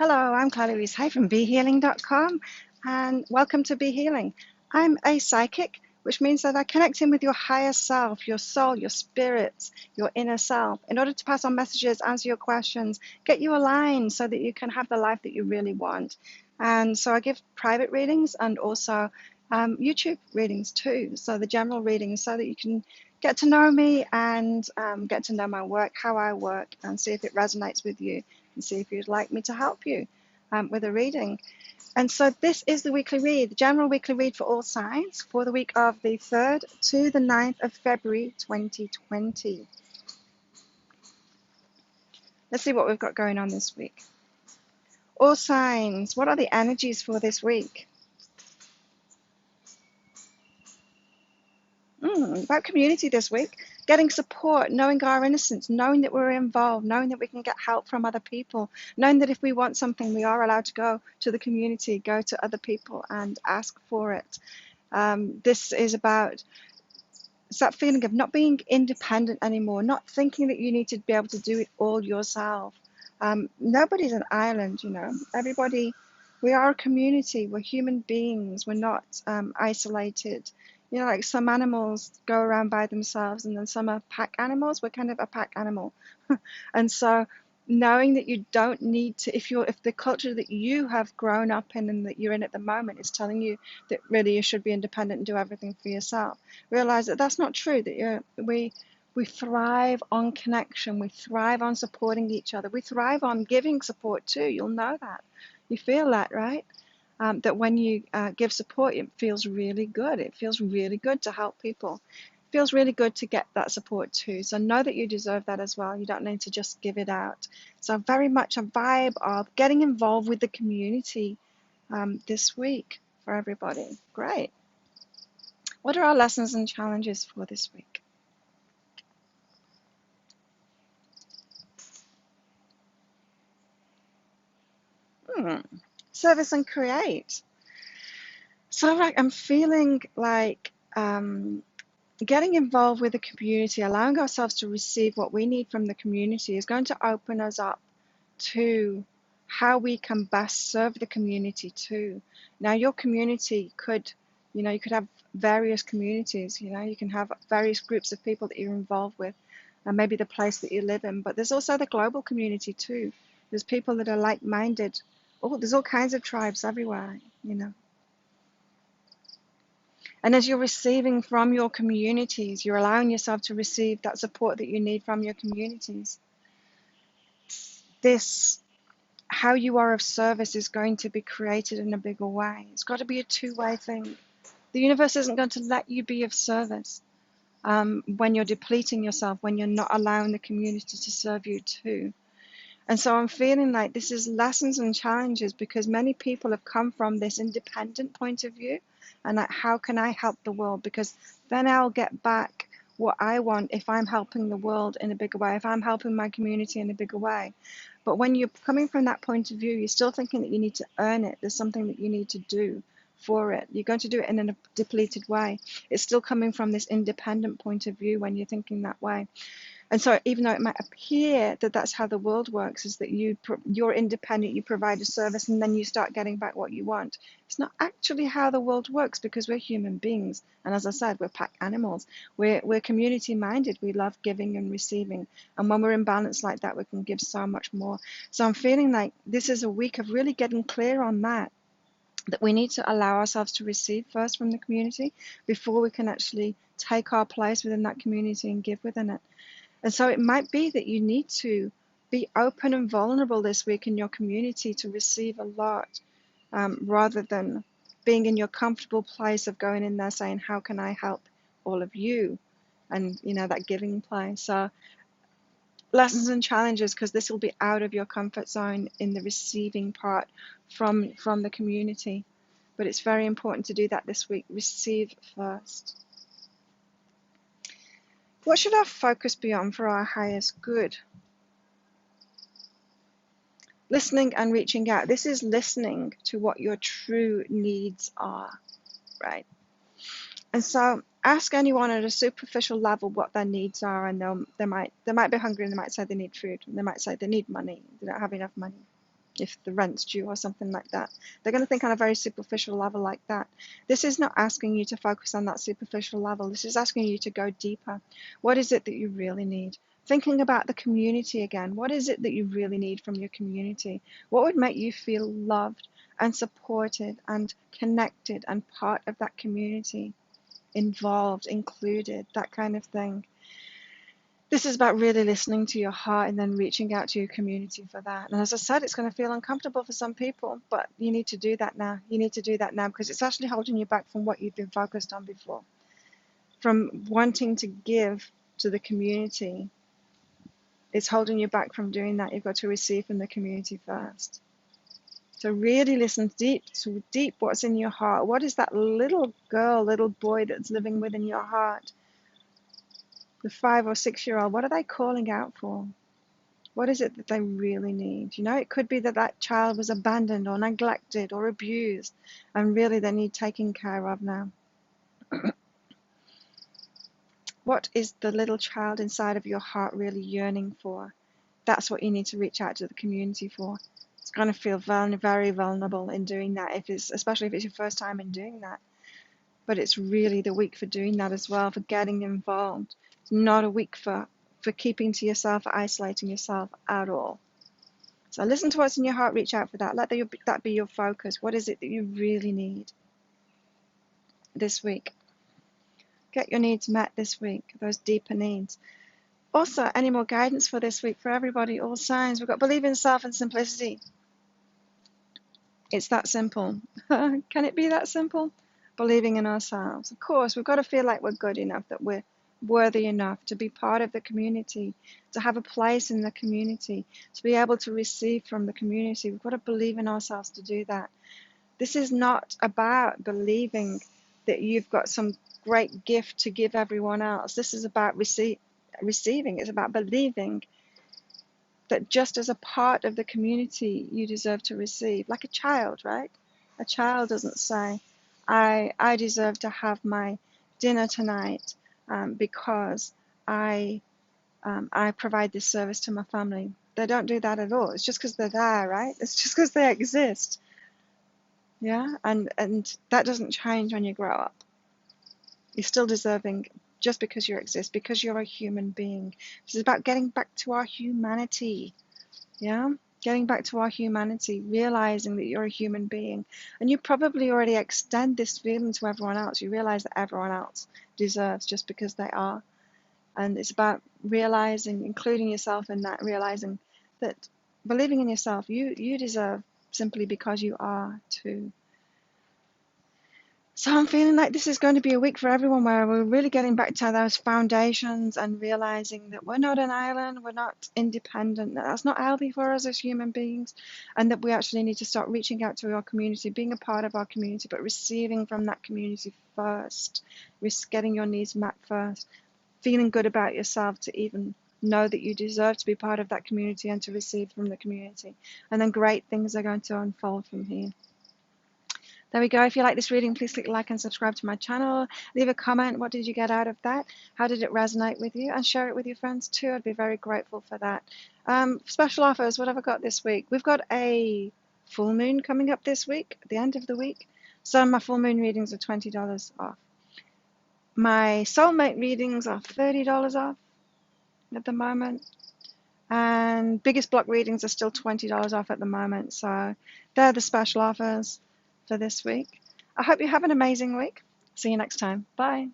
Hello, I'm Claudia Louise Hay from BeHealing.com and welcome to Be Healing. I'm a psychic, which means that I connect in with your higher self, your soul, your spirits, your inner self, in order to pass on messages, answer your questions, get you aligned so that you can have the life that you really want. And so I give private readings and also YouTube readings too. So the general readings so that you can get to know me and get to know my work, how I work, and see if it resonates with you and see if you'd like me to help you with a reading. And so this is the weekly read, the general weekly read for all signs for the week of the 3rd to the 9th of February 2020. Let's see what we've got going on this week. All signs, what are the energies for this week? About community this week, getting support, knowing our innocence, knowing that we're involved, knowing that we can get help from other people, knowing that if we want something, we are allowed to go to the community, go to other people and ask for it. This is about it's that feeling of not being independent anymore, not thinking that you need to be able to do it all yourself. Nobody's an island, Everybody, we are a community. We're human beings. We're not isolated. Like some animals go around by themselves, and then some are pack animals. We're kind of a pack animal, and so knowing that you don't need to, if the culture that you have grown up in and that you're in at the moment is telling you that really you should be independent and do everything for yourself, realize that that's not true. That we thrive on connection, we thrive on supporting each other, we thrive on giving support too. You'll know that, you feel that, right? That when you give support, it feels really good. It feels really good to help people. It feels really good to get that support too. So know that you deserve that as well. You don't need to just give it out. So very much a vibe of getting involved with the community this week for everybody. Great. What are our lessons and challenges for this week? Service and create. So I'm feeling like getting involved with the community, allowing ourselves to receive what we need from the community is going to open us up to how we can best serve the community too. Now, your community could, you could have various communities, you can have various groups of people that you're involved with, and maybe the place that you live in, but there's also the global community too. There's people that are like-minded. Oh, there's all kinds of tribes everywhere. And as you're receiving from your communities, you're allowing yourself to receive that support that you need from your communities. This, how you are of service, is going to be created in a bigger way. It's got to be a two-way thing. The universe isn't going to let you be of service when you're depleting yourself, when you're not allowing the community to serve you too. And so I'm feeling like this is lessons and challenges because many people have come from this independent point of view and like, how can I help the world? Because then I'll get back what I want if I'm helping the world in a bigger way, if I'm helping my community in a bigger way. But when you're coming from that point of view, you're still thinking that you need to earn it. There's something that you need to do for it. You're going to do it in a depleted way. It's still coming from this independent point of view when you're thinking that way. And so even though it might appear that that's how the world works, is that you're independent, you provide a service, and then you start getting back what you want. It's not actually how the world works because we're human beings. And as I said, we're pack animals. We're community minded. We love giving and receiving. And when we're in balance like that, we can give so much more. So I'm feeling like this is a week of really getting clear on that we need to allow ourselves to receive first from the community before we can actually take our place within that community and give within it. And so it might be that you need to be open and vulnerable this week in your community to receive a lot, rather than being in your comfortable place of going in there saying, how can I help all of you? And, that giving place. So lessons and challenges, because this will be out of your comfort zone in the receiving part from the community. But it's very important to do that this week. Receive first. What should our focus be on for our highest good? Listening and reaching out. This is listening to what your true needs are, right? And so ask anyone at a superficial level what their needs are, and they might be hungry and they might say they need food, and they might say they need money, they don't have enough money. if the rent's due or something like that. They're going to think on a very superficial level like that. This is not asking you to focus on that superficial level. This is asking you to go deeper. What is it that you really need? Thinking about the community again. What is it that you really need from your community? What would make you feel loved and supported and connected and part of that community, involved, included, that kind of thing? This is about really listening to your heart and then reaching out to your community for that. And as I said, it's going to feel uncomfortable for some people, but you need to do that now. You need to do that now because it's actually holding you back from what you've been focused on before. From wanting to give to the community, it's holding you back from doing that. You've got to receive from the community first. So really listen deep to deep what's in your heart. What is that little girl, little boy that's living within your heart? The 5 or 6 year old, what are they calling out for? What is it that they really need? You know, it could be that that child was abandoned or neglected or abused, and really they need taking care of now. What is the little child inside of your heart really yearning for? That's what you need to reach out to the community for. It's going to feel very vulnerable in doing that, especially if it's your first time in doing that. But it's really the week for doing that as well, for getting involved. It's not a week for keeping to yourself, for isolating yourself at all. So listen to what's in your heart, reach out for that. Let that be your focus. What is it that you really need this week? Get your needs met this week, those deeper needs. Also, any more guidance for this week for everybody, all signs? We've got believe in self and simplicity. It's that simple. Can it be that simple? Believing in ourselves. Of course, we've got to feel like we're good enough, that we're worthy enough to be part of the community, to have a place in the community, to be able to receive from the community. We've got to believe in ourselves to do that. This is not about believing that you've got some great gift to give everyone else. This is about receiving. It's about believing that just as a part of the community, you deserve to receive. Like a child, right? A child doesn't say, I deserve to have my dinner tonight because I provide this service to my family. They don't do that at all. It's just because they're there, right? It's just because they exist. Yeah, and that doesn't change when you grow up. You're still deserving just because you exist, because you're a human being. This is about getting back to our humanity. Yeah, getting back to our humanity, realizing that you're a human being. And you probably already extend this feeling to everyone else. You realize that everyone else deserves just because they are. And it's about realizing, including yourself in that, realizing that believing in yourself, you deserve simply because you are too. So I'm feeling like this is going to be a week for everyone where we're really getting back to those foundations and realizing that we're not an island, we're not independent, that that's not healthy for us as human beings, and that we actually need to start reaching out to our community, being a part of our community, but receiving from that community first, getting your needs met first, feeling good about yourself to even know that you deserve to be part of that community and to receive from the community. And then great things are going to unfold from here. There we go. If you like this reading, please click like and subscribe to my channel. Leave a comment. What did you get out of that? How did it resonate with you? And share it with your friends too. I'd be very grateful for that. Special offers. What have I got this week? We've got a full moon coming up this week, at the end of the week. So my full moon readings are $20 off. My soulmate readings are $30 off at the moment. And biggest block readings are still $20 off at the moment. So they're the special offers for this week. I hope you have an amazing week. See you next time. Bye.